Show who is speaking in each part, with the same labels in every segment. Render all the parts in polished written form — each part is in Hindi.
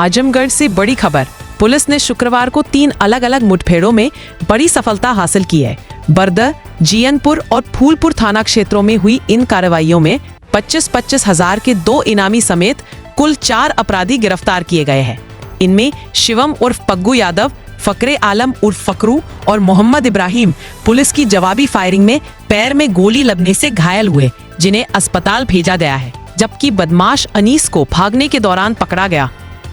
Speaker 1: आजमगढ़ से बड़ी खबर। पुलिस ने शुक्रवार को 3 अलग अलग मुठभेड़ों में बड़ी सफलता हासिल की है। बरदह, जियनपुर और फूलपुर थाना क्षेत्रों में हुई इन कार्रवाइयों में 25-25 हजार के 2 इनामी समेत कुल 4 अपराधी गिरफ्तार किए गए हैं। इनमें शिवम उर्फ पग्गू यादव, फकरे आलम उर्फ फकरू और मोहम्मद इब्राहिम पुलिस की जवाबी फायरिंग में पैर में गोली लगने से घायल हुए, जिन्हें अस्पताल भेजा गया है, जबकि बदमाश अनीस को भागने के दौरान पकड़ा गया।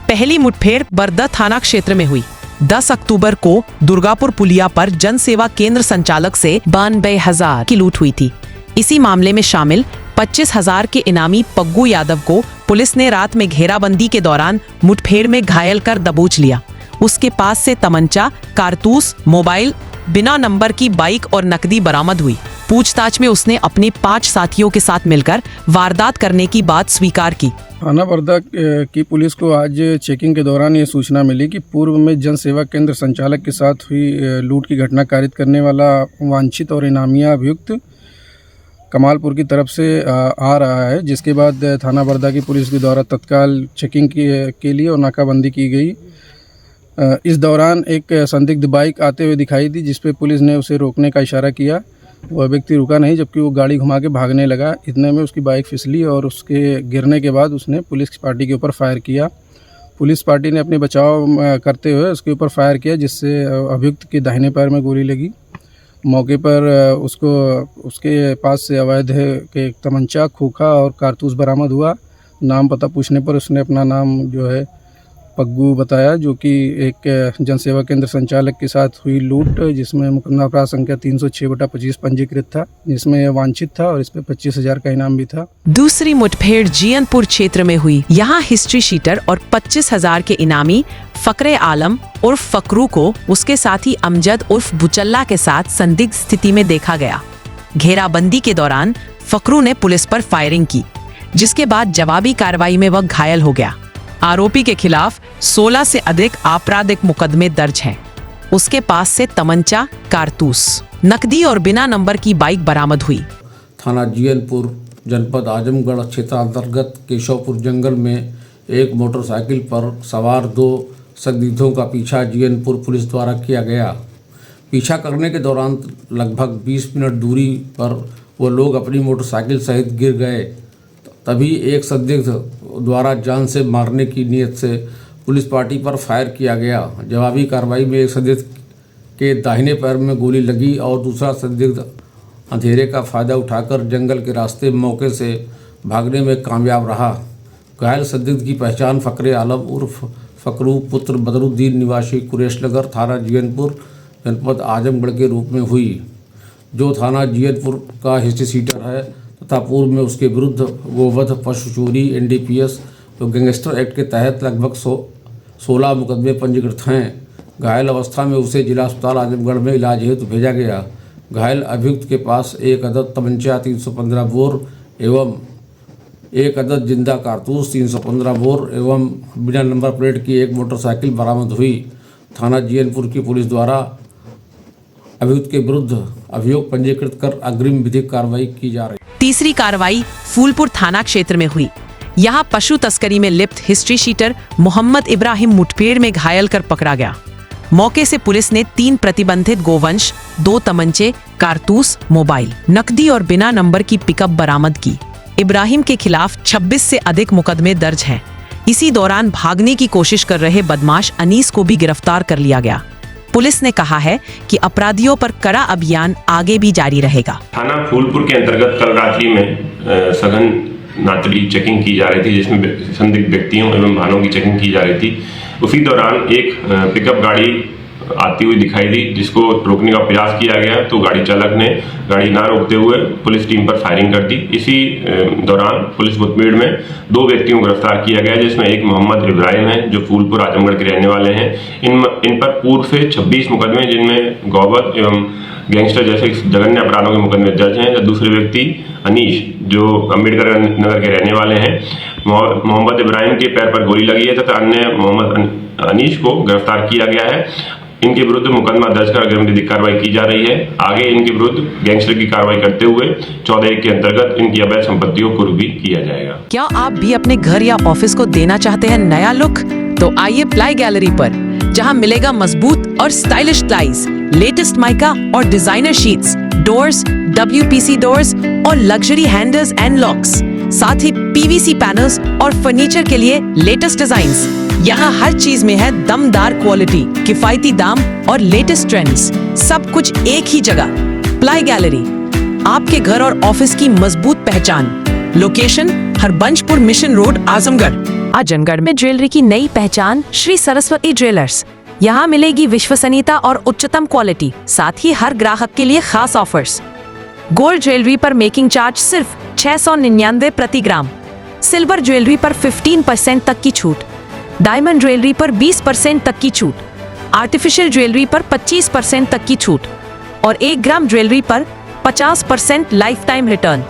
Speaker 1: पहली मुठभेड़ बरदह थाना क्षेत्र में हुई। 10 अक्टूबर को दुर्गापुर पुलिया पर जन सेवा केंद्र संचालक से 92,000 की लूट हुई थी। इसी मामले में शामिल 25,000 के इनामी पग्गू यादव को पुलिस ने रात में घेराबंदी के दौरान मुठभेड़ में घायल कर दबोच लिया। उसके पास से तमंचा, कारतूस, मोबाइल, बिना नंबर की बाइक और नकदी बरामद हुई। पूछताछ में उसने अपने 5 साथियों के साथ मिलकर वारदात करने की बात स्वीकार की।
Speaker 2: थाना बरदह की पुलिस को आज चेकिंग के दौरान ये सूचना मिली कि पूर्व में जन सेवा केंद्र संचालक के साथ हुई लूट की घटना कारित करने वाला वांछित और इनामिया अभियुक्त कमालपुर की तरफ से आ रहा है, जिसके बाद थाना बरदह की पुलिस के द्वारा तत्काल चेकिंग के लिए और नाकाबंदी की गई। इस दौरान एक संदिग्ध बाइक आते हुए दिखाई दी, जिस पे पुलिस ने उसे रोकने का इशारा किया। वह व्यक्ति रुका नहीं, जबकि वो गाड़ी घुमा के भागने लगा। इतने में उसकी बाइक फिसली और उसके गिरने के बाद उसने पुलिस पार्टी के ऊपर फायर किया। पुलिस पार्टी ने अपने बचाव करते हुए उसके ऊपर फायर किया, जिससे अभियुक्त के दाहिने पैर में गोली लगी। मौके पर उसके पास से अवैध के तमंचा, खोखा और कारतूस बरामद हुआ। नाम पता पूछने पर उसने अपना नाम जो है पग्गू बताया, जो कि एक जनसेवा केंद्र संचालक के साथ हुई लूट, जिसमें मुकदमा अपराध संख्या 306/25 पंजीकृत था, जिसमें यह वांछित था और इस पे 25,000 का इनाम भी था।
Speaker 1: दूसरी मुठभेड़ जियनपुर क्षेत्र में हुई। यहाँ हिस्ट्री शीटर और 25,000 के इनामी फकरे आलम उर्फ फकरू को उसके साथी अमजद उर्फ बुचल्ला के साथ संदिग्ध स्थिति में देखा गया। घेराबंदी के दौरान फकरू ने पुलिस पर फायरिंग की, जिसके बाद जवाबी कार्रवाई में वह घायल हो गया। आरोपी के खिलाफ 16 से अधिक आपराधिक मुकदमे दर्ज हैं। उसके पास से तमंचा, कारतूस, नकदी और बिना नंबर की बाइक बरामद हुई।
Speaker 3: थाना जियनपुर, जनपद आजमगढ़ क्षेत्र अंतर्गत केशवपुर जंगल में एक मोटरसाइकिल पर सवार 2 संदिग्धों का पीछा जियनपुर पुलिस द्वारा किया गया। पीछा करने के दौरान लगभग 20 मिनट दूरी पर वो लोग अपनी मोटरसाइकिल सहित गिर गए। तभी एक संदिग्ध द्वारा जान से मारने की नीयत से पुलिस पार्टी पर फायर किया गया। जवाबी कार्रवाई में एक संदिग्ध के दाहिने पैर में गोली लगी और दूसरा संदिग्ध अंधेरे का फ़ायदा उठाकर जंगल के रास्ते मौके से भागने में कामयाब रहा। घायल संदिग्ध की पहचान फकरे आलम उर्फ फकरू पुत्र बदरुद्दीन निवासी कुरेशनगर, थाना जियनपुर, जनपद आजमगढ़ के रूप में हुई, जो थाना जियनपुर का हिस्ट्री सीटर है तथा पूर्व में उसके विरुद्ध गोवध, पशु चोरी, NDPS तो गैंगस्टर एक्ट के तहत लगभग 16 मुकदमे पंजीकृत हैं। घायल अवस्था में उसे जिला अस्पताल आजमगढ़ में इलाज हेतु भेजा गया। घायल अभियुक्त के पास एक अदद तमंचा 315 बोर एवं एक अदद जिंदा कारतूस 315 बोर एवं बिना नंबर प्लेट की एक मोटरसाइकिल बरामद हुई। थाना जियनपुर की पुलिस द्वारा अभियुक्त के विरुद्ध अभियोग पंजीकृत कर अग्रिम विधिक कार्रवाई की जा रही।
Speaker 1: तीसरी कार्रवाई फूलपुर थाना क्षेत्र में हुई। यहाँ पशु तस्करी में लिप्त हिस्ट्री शीटर मोहम्मद इब्राहिम मुठभेड़ में घायल कर पकड़ा गया। मौके से पुलिस ने 3 प्रतिबंधित गोवंश, 2 तमंचे, कारतूस, मोबाइल, नकदी और बिना नंबर की पिकअप बरामद की। इब्राहिम के खिलाफ 26 से अधिक मुकदमे दर्ज हैं। इसी दौरान भागने की कोशिश कर रहे बदमाश अनीस को भी गिरफ्तार कर लिया गया। पुलिस ने कहा है कि अपराधियों पर कड़ा अभियान आगे भी जारी रहेगा।
Speaker 4: थाना फूलपुर के अंतर्गत कल रात्रि में सघन नातड़ी चेकिंग की जा रही थी, जिसमें संदिग्ध व्यक्तियों एवं वाहनों की चेकिंग की जा रही थी। उसी दौरान एक पिकअप गाड़ी आती हुई दिखाई दी, जिसको रोकने का प्रयास किया गया, तो गाड़ी चालक ने गाड़ी ना रोकते हुए पुलिस टीम पर फायरिंग कर दी। इसी दौरान पुलिस मुठभेड़ में 2 व्यक्तियों को गिरफ्तार किया गया, जिसमें एक मोहम्मद इब्राहिम है, जो फूलपुर आजमगढ़ के रहने वाले हैं। इन पर पूर्व से 26 मुकदमे, जिनमें गौवध एवं गैंगस्टर जैसे जघन्य अपराधों के मुकदमे दर्ज हैं। दूसरे व्यक्ति अनीश, जो अम्बेडकर नगर के रहने वाले हैं, मोहम्मद इब्राहिम के पैर पर गोली लगी है तथा अन्य मोहम्मद अनीश को गिरफ्तार किया गया है। इनके विरुद्ध मुकदमा दर्ज कर अग्रिम विधिक कार्रवाई की जा रही है। आगे इनके विरुद्ध गैंगस्टर की कार्रवाई करते हुए 14 के अंतर्गत इनकी अवैध संपत्तियों को भी किया जाएगा।
Speaker 1: क्या आप भी अपने घर या ऑफिस को देना चाहते हैं नया लुक? तो आइए प्लाई गैलरी पर, जहां मिलेगा मजबूत और स्टाइलिश प्लाईज, लेटेस्ट माइका और designer sheets, doors, WPC doors और लग्जरी हैंडल्स एंड लॉक्स, साथ ही PVC पैनल्स और फर्नीचर के लिए लेटेस्ट डिजाइन्स। यहाँ हर चीज में है दमदार क्वालिटी, किफायती दाम और लेटेस्ट ट्रेंड्स, सब कुछ एक ही जगह। प्लाई गैलरी, आपके घर और ऑफिस की मजबूत पहचान। Location Harbanspur mission road, Azamgarh में ज्वेलरी की नई पहचान श्री सरस्वती ज्वेलर्स। यहाँ मिलेगी विश्वसनीयता और उच्चतम क्वालिटी, साथ ही हर ग्राहक के लिए खास ऑफर्स। गोल्ड ज्वेलरी पर मेकिंग चार्ज सिर्फ 699 प्रति ग्राम, सिल्वर ज्वेलरी पर 15% तक की छूट, डायमंड ज्वेलरी पर 20% तक की छूट, आर्टिफिशियल ज्वेलरी पर 25% तक की छूट और 1 ग्राम ज्वेलरी पर 50% life time return.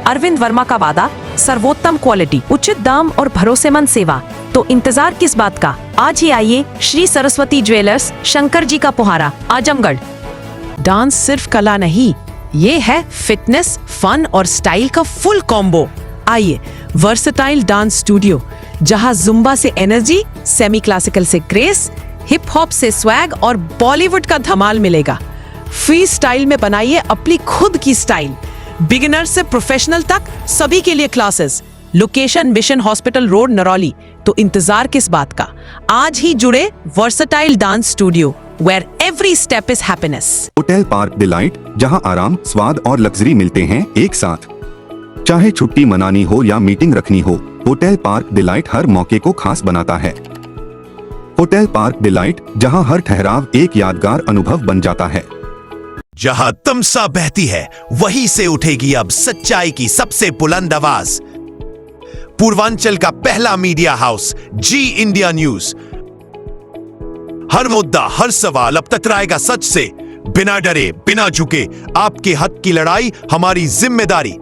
Speaker 1: Arvind Verma का वादा, सर्वोत्तम क्वालिटी, उचित दाम और भरोसेमंद सेवा। तो इंतजार किस बात का, आज ही आइए श्री सरस्वती ज्वेलर्स, शंकर जी का पोहारा, आजमगढ़। डांस सिर्फ कला नहीं, ये है फिटनेस, फन और स्टाइल का फुल कॉम्बो। आइए वर्सेटाइल डांस स्टूडियो, जहां जुम्बा से एनर्जी, सेमी क्लासिकल से ग्रेस, हिप हॉप से स्वैग और बॉलीवुड का धमाल मिलेगा। फ्री स्टाइल में बनाइए अपनी खुद की स्टाइल, बिगिनर से प्रोफेशनल तक सभी के लिए classes. Location mission hospital road, Narauli. तो इंतजार किस बात का, आज ही जुड़े versatile dance studio, where every step is happiness।
Speaker 5: Hotel park delight, जहां आराम, स्वाद और लग्जरी मिलते हैं एक साथ। चाहे छुट्टी मनानी हो या मीटिंग रखनी हो, होटल पार्क डिलाइट हर मौके को खास बनाता है। होटल पार्क डिलाइट, जहां हर ठहराव एक यादगार अनुभव बन जाता है।
Speaker 6: जहां तमसा बहती है, वहीं से उठेगी अब सच्चाई की सबसे बुलंद आवाज। पूर्वांचल का पहला मीडिया हाउस, जी इंडिया न्यूज। हर मुद्दा, हर सवाल अब तकराएगा सच से, बिना डरे, बिना झुके। आपके हक की लड़ाई हमारी जिम्मेदारी।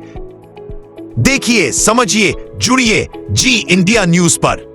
Speaker 6: देखिए, समझिए, जुड़िए जी इंडिया न्यूज पर।